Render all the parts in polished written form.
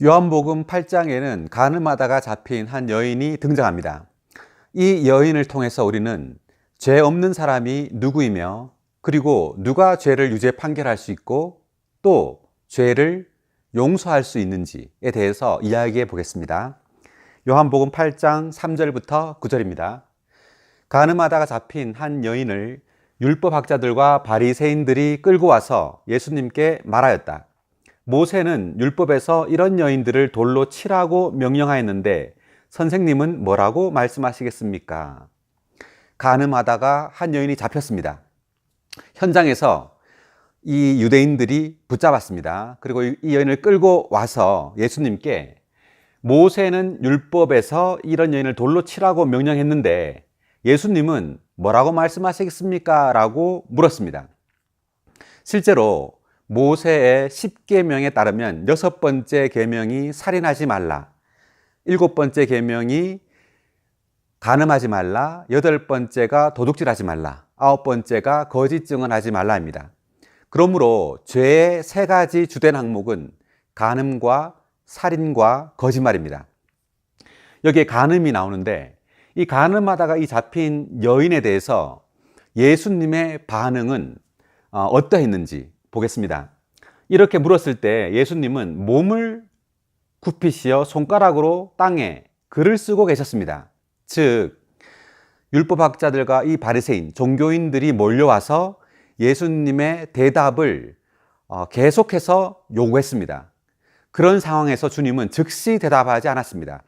요한복음 8장에는 간음하다가 잡힌 한 여인이 등장합니다. 이 여인을 통해서 우리는 죄 없는 사람이 누구이며, 그리고 누가 죄를 유죄 판결할 수 있고 또 죄를 용서할 수 있는지에 대해서 이야기해 보겠습니다. 요한복음 8장 3절부터 9절입니다. 간음하다가 잡힌 한 여인을 율법학자들과 바리새인들이 끌고 와서 예수님께 말하였다. 모세는 율법에서 이런 여인들을 돌로 치라고 명령하였는데 선생님은 뭐라고 말씀하시겠습니까? 간음하다가 한 여인이 잡혔습니다. 현장에서 이 유대인들이 붙잡았습니다. 그리고 이 여인을 끌고 와서 예수님께 모세는 율법에서 이런 여인을 돌로 치라고 명령했는데 예수님은 뭐라고 말씀하시겠습니까? 라고 물었습니다. 실제로 모세의 10계명에 따르면 6번째 계명이 살인하지 말라, 7번째 계명이 간음하지 말라, 8번째가 도둑질하지 말라, 9번째가 거짓 증언하지 말라입니다. 그러므로 죄의 3가지 주된 항목은 간음과 살인과 거짓말입니다. 여기에 간음이 나오는데 이 간음하다가 이 잡힌 여인에 대해서 예수님의 반응은 어떠했는지 보겠습니다. 이렇게 물었을 때 예수님은 몸을 굽히시어 손가락으로 땅에 글을 쓰고 계셨습니다. 즉 율법학자들과 이 바리새인 종교인들이 몰려와서 예수님의 대답을 계속해서 요구했습니다. 그런 상황에서 주님은 즉시 대답하지 않았습니다.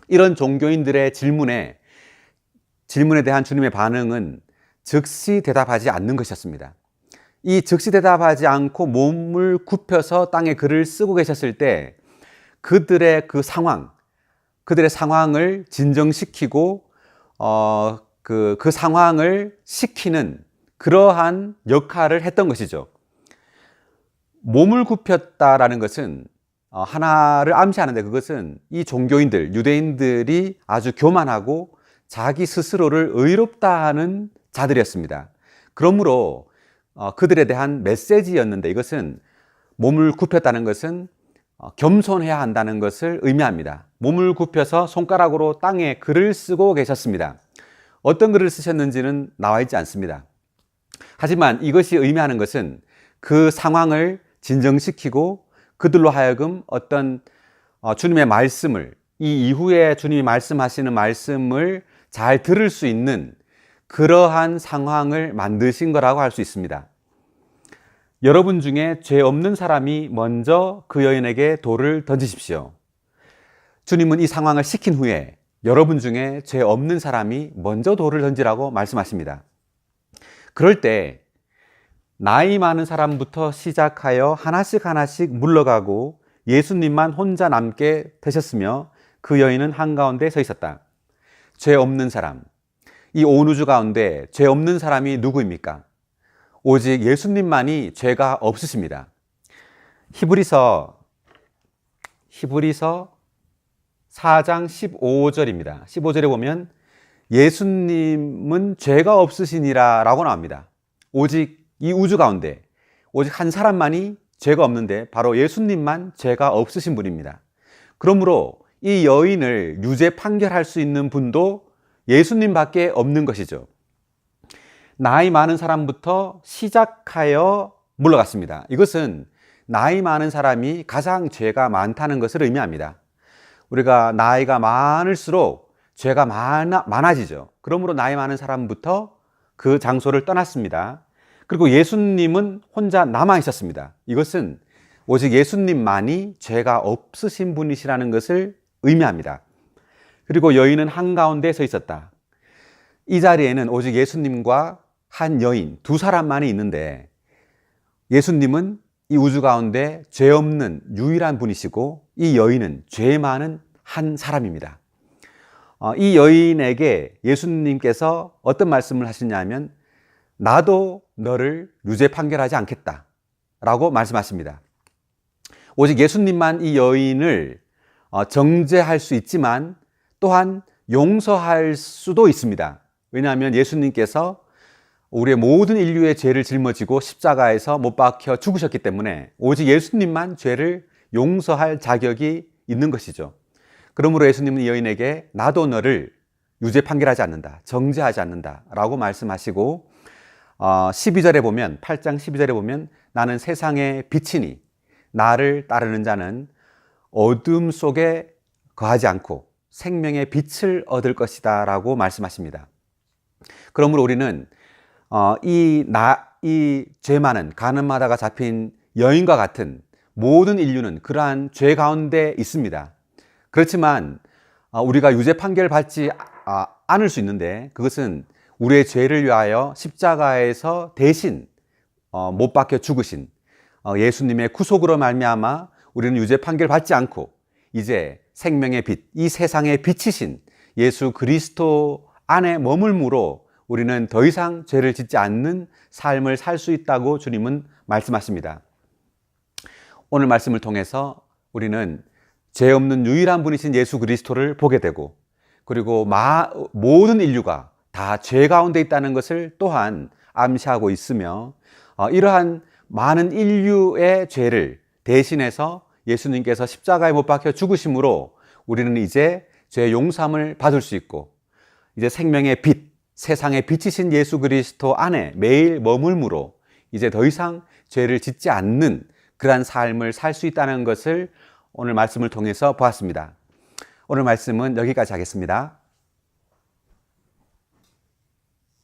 이런 종교인들의 질문에 대한 주님의 반응은 즉시 대답하지 않는 것이었습니다. 이 즉시 대답하지 않고 몸을 굽혀서 땅에 글을 쓰고 계셨을 때 그들의 그들의 상황을 진정시키고 그 상황을 시키는 그러한 역할을 했던 것이죠. 몸을 굽혔다라는 것은 하나를 암시하는데, 그것은 이 종교인들, 유대인들이 아주 교만하고 자기 스스로를 의롭다 하는 자들이었습니다. 그러므로 그들에 대한 메시지였는데, 이것은 몸을 굽혔다는 것은 겸손해야 한다는 것을 의미합니다. 몸을 굽혀서 손가락으로 땅에 글을 쓰고 계셨습니다. 어떤 글을 쓰셨는지는 나와 있지 않습니다. 하지만 이것이 의미하는 것은 그 상황을 진정시키고 그들로 하여금 어떤 주님의 말씀을, 이 이후에 주님이 말씀하시는 말씀을 잘 들을 수 있는 그러한 상황을 만드신 거라고 할 수 있습니다. 여러분 중에 죄 없는 사람이 먼저 그 여인에게 돌을 던지십시오. 주님은 이 상황을 시킨 후에 여러분 중에 죄 없는 사람이 먼저 돌을 던지라고 말씀하십니다. 그럴 때 나이 많은 사람부터 시작하여 하나씩 물러가고 예수님만 혼자 남게 되셨으며 그 여인은 한가운데 서 있었다. 죄 없는 사람, 이 온 우주 가운데 죄 없는 사람이 누구입니까? 오직 예수님만이 죄가 없으십니다. 히브리서 4장 15절입니다. 15절에 보면 예수님은 죄가 없으시니라 라고 나옵니다. 오직 이 우주 가운데 오직 한 사람만이 죄가 없는데 바로 예수님만 죄가 없으신 분입니다. 그러므로 이 여인을 유죄 판결할 수 있는 분도 예수님밖에 없는 것이죠. 나이 많은 사람부터 시작하여 물러갔습니다. 이것은 나이 많은 사람이 가장 죄가 많다는 것을 의미합니다. 우리가 나이가 많을수록 죄가 많아지죠. 그러므로 나이 많은 사람부터 그 장소를 떠났습니다. 그리고 예수님은 혼자 남아 있었습니다. 이것은 오직 예수님만이 죄가 없으신 분이시라는 것을 의미합니다. 그리고 여인은 한가운데 서 있었다. 이 자리에는 오직 예수님과 한 여인, 2사람만이 있는데 예수님은 이 우주 가운데 죄 없는 유일한 분이시고 이 여인은 죄 많은 한 사람입니다. 이 여인에게 예수님께서 어떤 말씀을 하시냐면 나도 너를 유죄 판결하지 않겠다 라고 말씀하십니다. 오직 예수님만 이 여인을 정죄할 수 있지만 또한 용서할 수도 있습니다. 왜냐하면 예수님께서 우리의 모든 인류의 죄를 짊어지고 십자가에서 못 박혀 죽으셨기 때문에 오직 예수님만 죄를 용서할 자격이 있는 것이죠. 그러므로 예수님은 이 여인에게 나도 너를 유죄 판결하지 않는다, 정죄하지 않는다 라고 말씀하시고 12절에 보면 8장 12절에 보면 나는 세상의 빛이니 나를 따르는 자는 어둠 속에 거하지 않고 생명의 빛을 얻을 것이다 라고 말씀하십니다. 그러므로 우리는 이 죄 많은 가늠하다가 잡힌 여인과 같은 모든 인류는 그러한 죄 가운데 있습니다. 그렇지만 우리가 유죄 판결을 받지 않을 수 있는데 그것은 우리의 죄를 위하여 십자가에서 대신 못 박혀 죽으신 예수님의 구속으로 말미암아 우리는 유죄 판결 받지 않고 이제 생명의 빛, 이 세상의 빛이신 예수 그리스도 안에 머물므로 우리는 더 이상 죄를 짓지 않는 삶을 살 수 있다고 주님은 말씀하십니다. 오늘 말씀을 통해서 우리는 죄 없는 유일한 분이신 예수 그리스도를 보게 되고 그리고 모든 인류가 다 죄 가운데 있다는 것을 또한 암시하고 있으며 이러한 많은 인류의 죄를 대신해서 예수님께서 십자가에 못 박혀 죽으심으로 우리는 이제 죄 용서함을 받을 수 있고 이제 생명의 빛, 세상의 빛이신 예수 그리스도 안에 매일 머물므로 이제 더 이상 죄를 짓지 않는 그러한 삶을 살 수 있다는 것을 오늘 말씀을 통해서 보았습니다. 오늘 말씀은 여기까지 하겠습니다.